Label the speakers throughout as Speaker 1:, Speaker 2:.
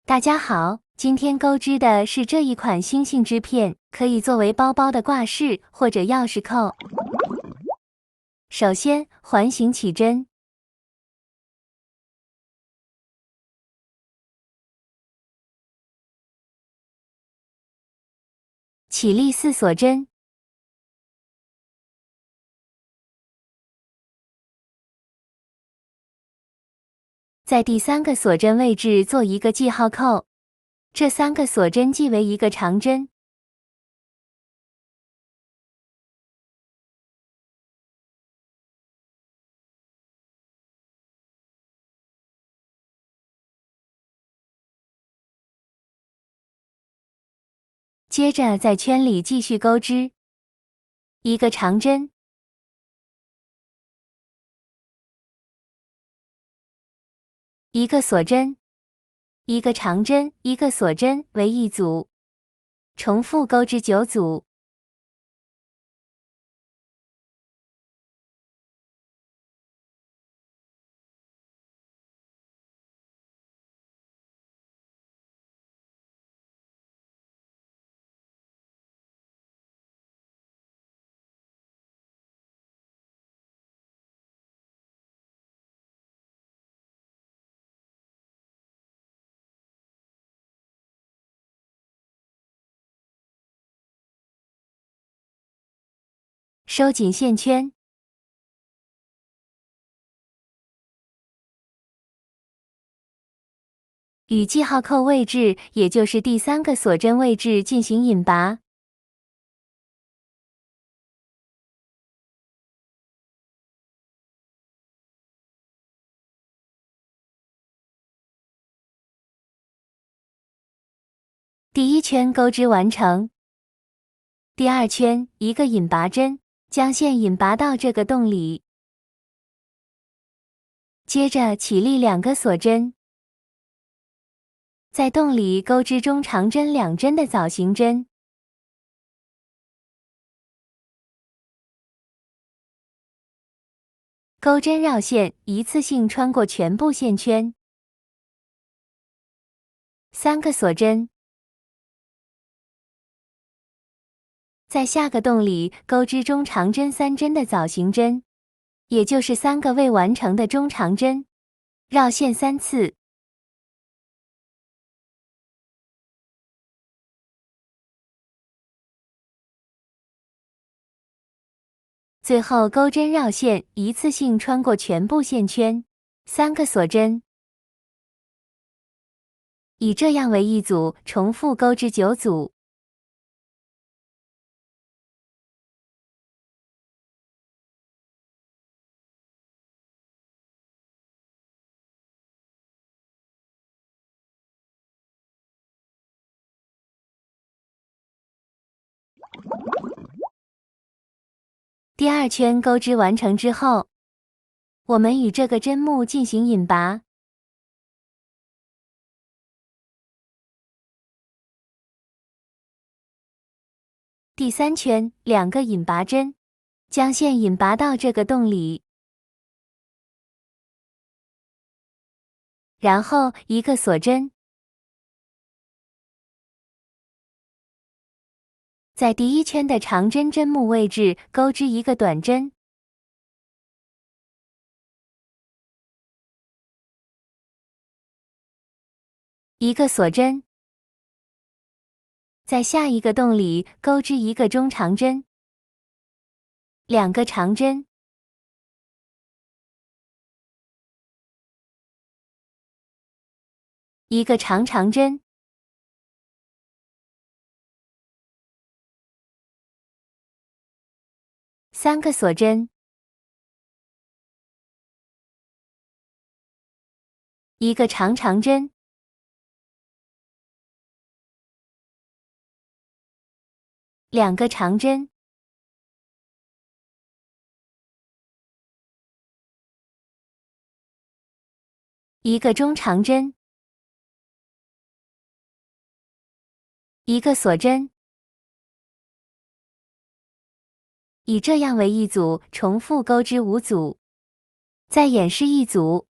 Speaker 1: 大家好，今天钩织的是这一款星星织片，可以作为包包的挂饰或者钥匙扣。首先，环形起针，起立4锁针，在第3个锁针位置做一个记号扣，这3个锁针记为一个长针。接着在圈里继续钩织，一个长针，一个锁针，一个长针，一个锁针为一组，重复钩织9组。收紧线圈，与记号扣位置，也就是第3个锁针位置进行引拔。第1圈钩织完成，第2圈一个引拔针，将线引拔到这个洞里，接着起立2个锁针，在洞里钩织中长针2针的枣形针，钩针绕线，一次性穿过全部线圈，3个锁针，在下个洞里钩织中长针3针的枣形针，也就是3个未完成的中长针，绕线3次。最后钩针绕线，一次性穿过全部线圈，3个锁针，以这样为一组，重复钩织9组。第2圈钩织完成之后，我们与这个针目进行引拔。第3圈2个引拔针，将线引拔到这个洞里，然后一个锁针，在第1圈的长针针目位置钩织一个短针，一个锁针，在下一个洞里钩织一个中长针，2个长针，一个长针，3个锁针，一个长针，2个长针，一个中长针，一个锁针，以这样为一组，重复钩织5组。再演示一组。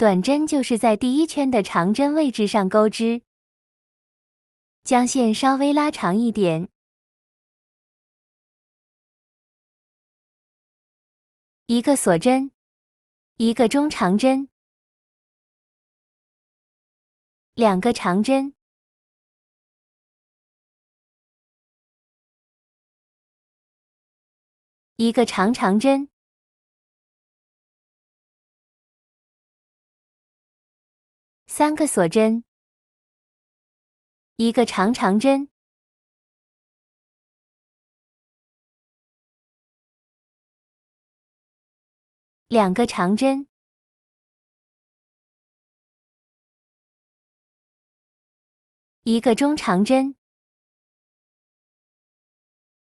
Speaker 1: 短针就是在第一圈的长针位置上钩织，将线稍微拉长一点。一个锁针，一个中长针，两个长针，一个长针，三个锁针，一个长针，两个长针，一个中长针，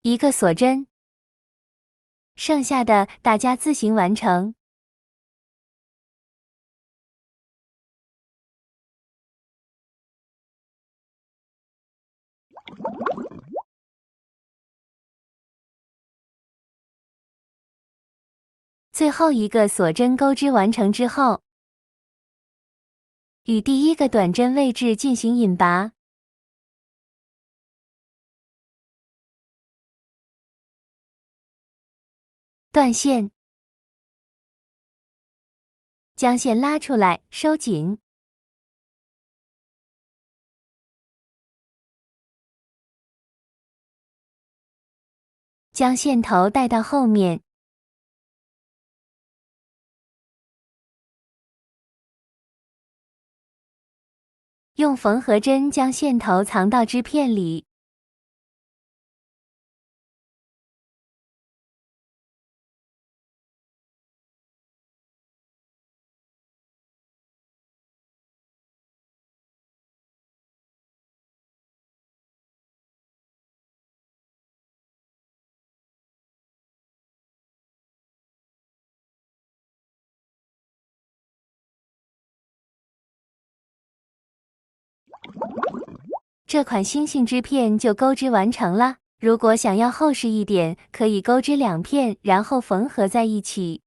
Speaker 1: 一个锁针，剩下的大家自行完成。最后一个锁针钩织完成之后，与第一个短针位置进行引拔，断线，将线拉出来，收紧，将线头带到后面，用缝合针将线头藏到织片里，这款星星织片就钩织完成了。如果想要厚实一点，可以钩织2片，然后缝合在一起。